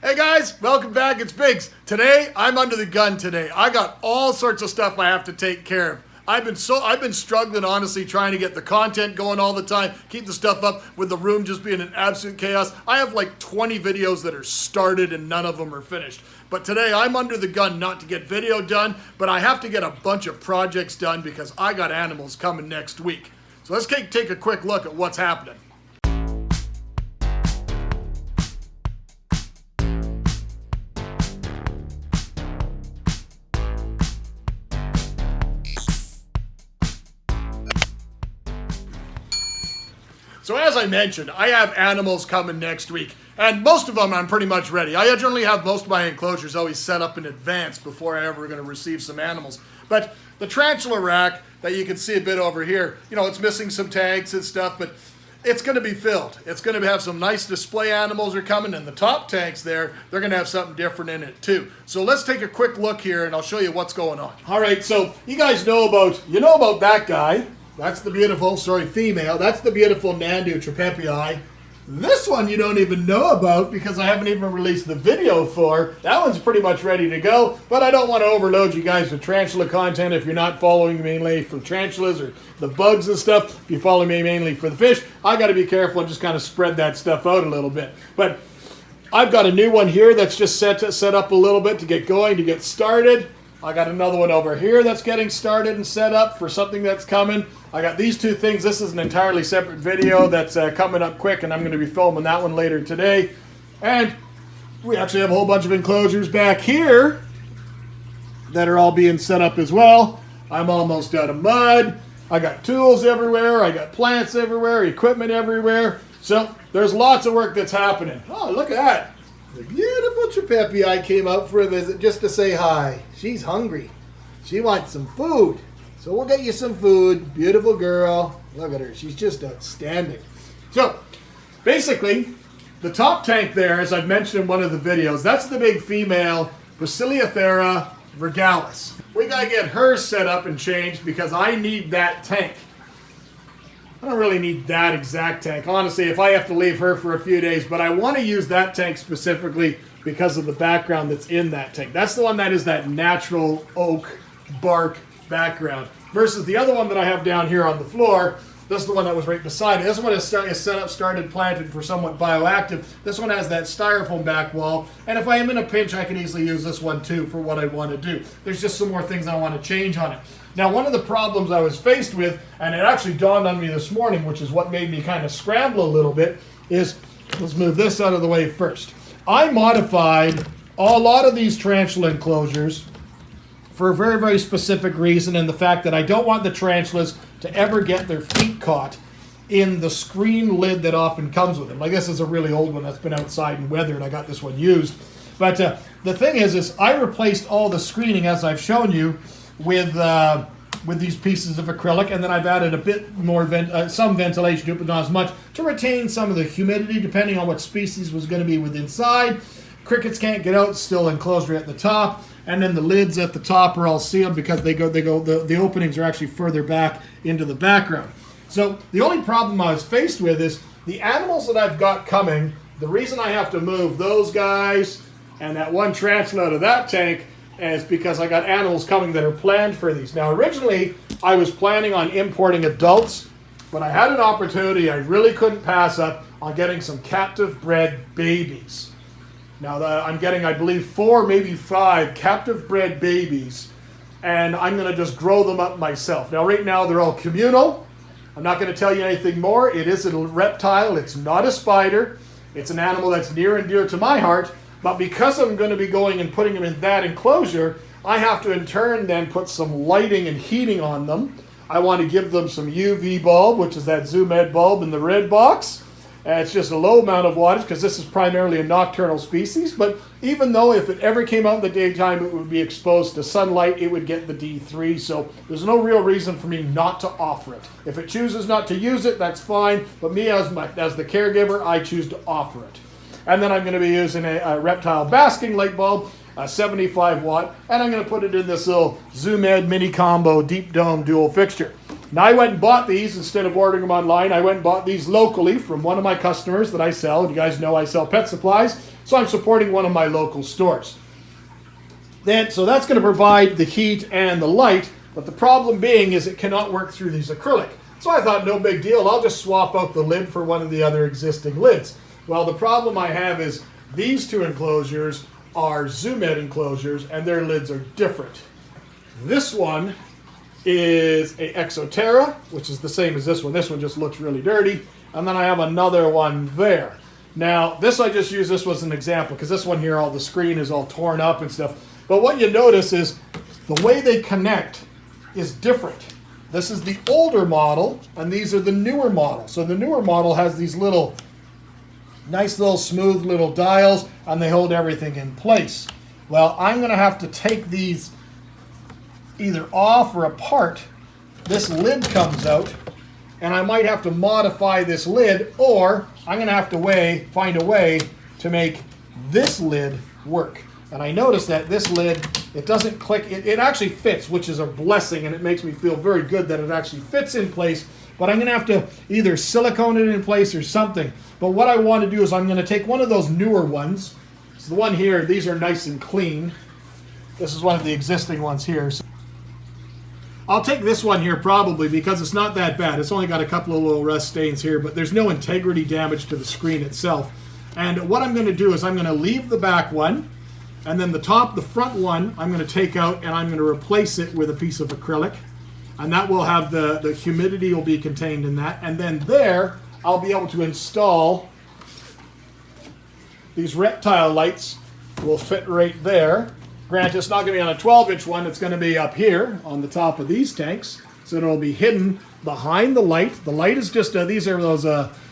Hey guys, welcome back. It's Biggs. Today, I'm under the gun today. I got all sorts of stuff I have to take care of. I've been struggling, honestly, trying to get the content going all the time, keep the stuff up with the room just being an absolute chaos. I have like 20 videos that are started and none of them are finished. But today I'm under the gun not to get video done, but I have to get a bunch of projects done because I got animals coming next week. So let's take a quick look at what's happening. So as I mentioned, I have animals coming next week, and most of them I'm pretty much ready. I generally have most of my enclosures always set up in advance before I ever going to receive some animals. But the tarantula rack that you can see a bit over here, you know, it's missing some tanks and stuff, but it's going to be filled. It's going to have some nice display animals are coming, and the top tanks there, they're going to have something different in it too. So let's take a quick look here, and I'll show you what's going on. All right, so you guys know about that guy. That's the beautiful, female. That's the beautiful Nandu tripepii. This one you don't even know about because I haven't even released the video for. That one's pretty much ready to go, but I don't want to overload you guys with tarantula content if you're not following me mainly for tarantulas or the bugs and stuff. If you follow me mainly for the fish, I got to be careful and just kind of spread that stuff out a little bit. But I've got a new one here that's just set up a little bit to get going, to get started. I got another one over here that's getting started and set up for something that's coming. I got these two things. This is an entirely separate video that's coming up quick, and I'm going to be filming that one later today. And we actually have a whole bunch of enclosures back here that are all being set up as well. I'm almost out of mud. I got tools everywhere. I got plants everywhere, equipment everywhere. So there's lots of work that's happening. Oh, look at that. The beautiful tripepii came out for a visit just to say hi. She's hungry. She wants some food. So we'll get you some food. Beautiful girl. Look at her. She's just outstanding. So basically, the top tank there, as I've mentioned in one of the videos, that's the big female Brachythera regalis. We got to get her set up and changed because I need that tank. I don't really need that exact tank, honestly, if I have to leave her for a few days, but I want to use that tank specifically because of the background that's in that tank. That's the one that is that natural oak bark background versus the other one that I have down here on the floor. This is the one that was right beside it. This one is set up, started, planted for somewhat bioactive. This one has that styrofoam back wall, and if I am in a pinch, I can easily use this one too for what I want to do. There's just some more things I want to change on it. Now, one of the problems I was faced with, and it actually dawned on me this morning, which is what made me kind of scramble a little bit, is, let's move this out of the way first. I modified a lot of these tarantula enclosures for a very, very specific reason, and the fact that I don't want the tarantulas to ever get their feet caught in the screen lid that often comes with them. Like this is a really old one that's been outside and weathered. I got this one used. But the thing is I replaced all the screening, as I've shown you, with these pieces of acrylic, and then I've added a bit more some ventilation to it, but not as much, to retain some of the humidity depending on what species was going to be within inside. Crickets can't get out, still enclosed right at the top, and then the lids at the top are all sealed because the openings are actually further back into the background. So the only problem I was faced with is the animals that I've got coming. The reason I have to move those guys and that one tarantula out of that tank is because I got animals coming that are planned for these. Now, originally, I was planning on importing adults, but I had an opportunity I really couldn't pass up on getting some captive bred babies. Now, I'm getting, I believe, 4, maybe 5 captive bred babies, and I'm going to just grow them up myself. Now, right now, they're all communal. I'm not going to tell you anything more. It is a reptile. It's not a spider. It's an animal that's near and dear to my heart. But because I'm going to be going and putting them in that enclosure, I have to in turn then put some lighting and heating on them. I want to give them some UV bulb, which is that Zoom Ed bulb in the red box. It's just a low amount of wattage because this is primarily a nocturnal species. But even though if it ever came out in the daytime, it would be exposed to sunlight, it would get the D3. So there's no real reason for me not to offer it. If it chooses not to use it, that's fine. But me as the caregiver, I choose to offer it. And then I'm going to be using a reptile basking light bulb, a 75 watt, and I'm going to put it in this little Zoom Ed mini combo deep dome dual fixture. Now I went and bought these instead of ordering them online. I went and bought these locally from one of my customers that I sell. You guys know I sell pet supplies, so I'm supporting one of my local stores. So that's going to provide the heat and the light, but the problem being is it cannot work through these acrylic. So I thought, no big deal, I'll just swap out the lid for one of the other existing lids. Well, the problem I have is these two enclosures are Zoom Ed enclosures, and their lids are different. This one is a Exoterra, which is the same as this one. This one just looks really dirty. And then I have another one there. Now, this I just used, this was an example, because this one here, all the screen is all torn up and stuff. But what you notice is the way they connect is different. This is the older model, and these are the newer model. So the newer model has these little, nice little smooth little dials, and they hold everything in place. Well, I'm going to have to take these either off or apart. This lid comes out, and I might have to modify this lid, or I'm going to have to find a way to make this lid work. And I noticed that this lid, it doesn't click. It actually fits, which is a blessing, and it makes me feel very good that it actually fits in place. But I'm going to have to either silicone it in place or something. But what I want to do is I'm going to take one of those newer ones. So the one here, these are nice and clean. This is one of the existing ones here. So I'll take this one here probably because it's not that bad. It's only got a couple of little rust stains here, but there's no integrity damage to the screen itself. And what I'm going to do is I'm going to leave the back one, and then the front one, I'm going to take out and I'm going to replace it with a piece of acrylic. And that will have the humidity will be contained in that. And then there, I'll be able to install these reptile lights. Will fit right there. Granted, it's not going to be on a 12-inch one. It's going to be up here on the top of these tanks. So it'll be hidden behind the light. The light is just, these are those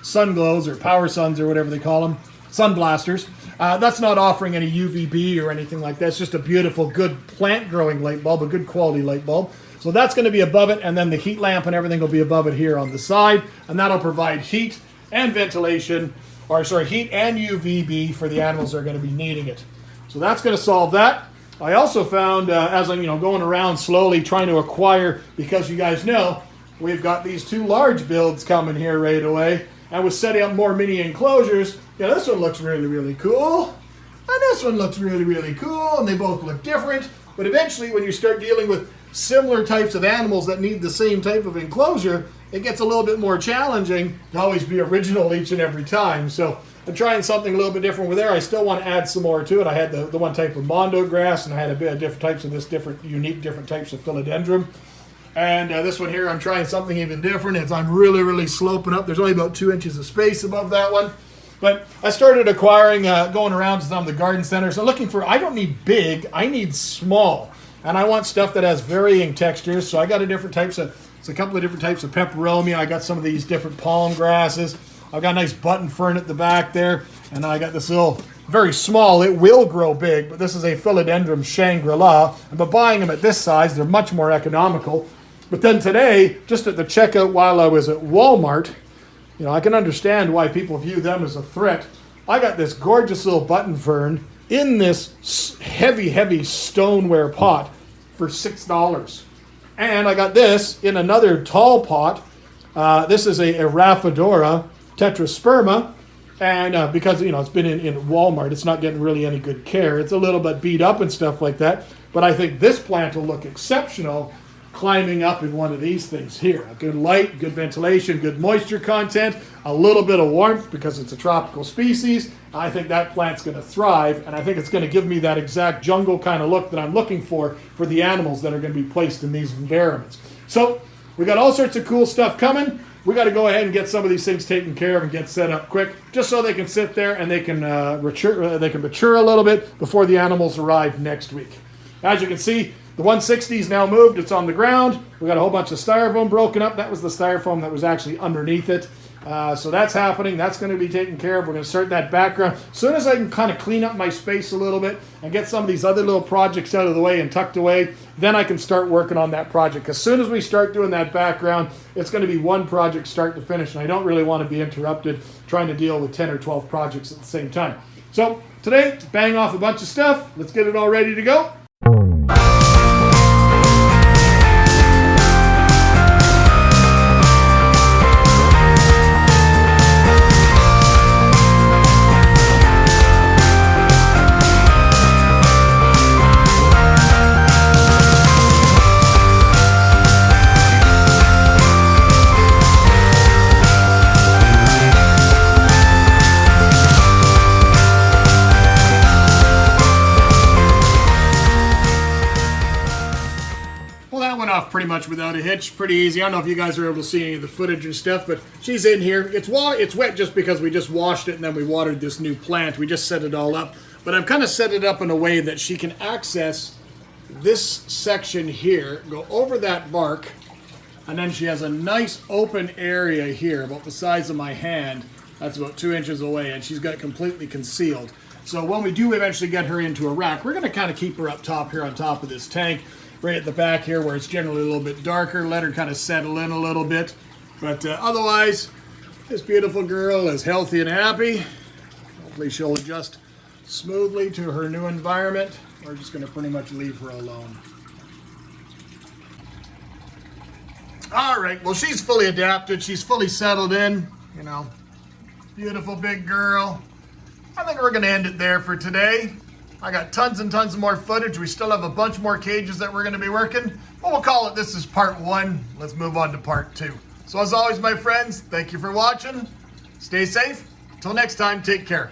sun glows or power suns or whatever they call them. Sun blasters. That's not offering any UVB or anything like that. It's just a beautiful, good plant-growing light bulb, a good quality light bulb. So that's going to be above it, and then the heat lamp and everything will be above it here on the side, and that'll provide heat and ventilation, heat and UVB for the animals that are going to be needing it. So that's going to solve that. I also found, as I'm going around slowly trying to acquire, because you guys know, we've got these two large builds coming here right away, and with setting up more mini enclosures, this one looks really, really cool, and this one looks really, really cool, and they both look different. But eventually, when you start dealing with similar types of animals that need the same type of enclosure, it gets a little bit more challenging to always be original each and every time. So I'm trying something a little bit different with there. I still want to add some more to it. I had the one type of mondo grass, and I had a bit of different types of this unique types of philodendron. And this one here, I'm trying something even different. I'm really, really sloping up. There's only about 2 inches of space above that one. But I started acquiring, going around to some of the garden centers. I'm looking for, I don't need big, I need small. And I want stuff that has varying textures. So I got a couple of different types of peperomia. I got some of these different palm grasses. I've got a nice button fern at the back there. And I got this little, very small, it will grow big, but this is a philodendron Shangri-La. But buying them at this size, they're much more economical. But then today, just at the checkout while I was at Walmart, I can understand why people view them as a threat. I got this gorgeous little button fern in this heavy, heavy stoneware pot for $6. And I got this in another tall pot. This is a Raphidora tetrasperma. And because, it's been in Walmart, it's not getting really any good care. It's a little bit beat up and stuff like that. But I think this plant will look exceptional climbing up in one of these things here. A good light, good ventilation, good moisture content, a little bit of warmth because it's a tropical species. I think that plant's going to thrive, and I think it's going to give me that exact jungle kind of look that I'm looking for the animals that are going to be placed in these environments. So we got all sorts of cool stuff coming. We got to go ahead and get some of these things taken care of and get set up quick, just so they can sit there and they can mature a little bit before the animals arrive next week. As you can see, the 160 is now moved. It's on the ground. We got a whole bunch of styrofoam broken up. That was the styrofoam that was actually underneath it. So that's happening. That's going to be taken care of. We're going to start that background. As soon as I can kind of clean up my space a little bit and get some of these other little projects out of the way and tucked away, then I can start working on that project. As soon as we start doing that background, it's going to be one project start to finish, and I don't really want to be interrupted trying to deal with 10 or 12 projects at the same time. So today, bang off a bunch of stuff. Let's get it all ready to go. off pretty much without a hitch. Pretty easy. I don't know if you guys are able to see any of the footage and stuff, but she's in here. It's wet just because we just washed it and then we watered this new plant. We just set it all up. But I've kind of set it up in a way that she can access this section here, go over that bark, and then she has a nice open area here, about the size of my hand. That's about 2 inches away, and she's got it completely concealed. So when we do eventually get her into a rack, we're going to kind of keep her up top here on top of this tank, right at the back here where it's generally a little bit darker, let her kind of settle in a little bit. But otherwise, this beautiful girl is healthy and happy. Hopefully she'll adjust smoothly to her new environment. We're just going to pretty much leave her alone. All right, well, she's fully adapted. She's fully settled in, you know. Beautiful big girl. I think we're going to end it there for today. I got tons and tons of more footage. We still have a bunch more cages that we're going to be working. But we'll call it, this is part 1. Let's move on to part 2. So as always, my friends, thank you for watching. Stay safe. Until next time, take care.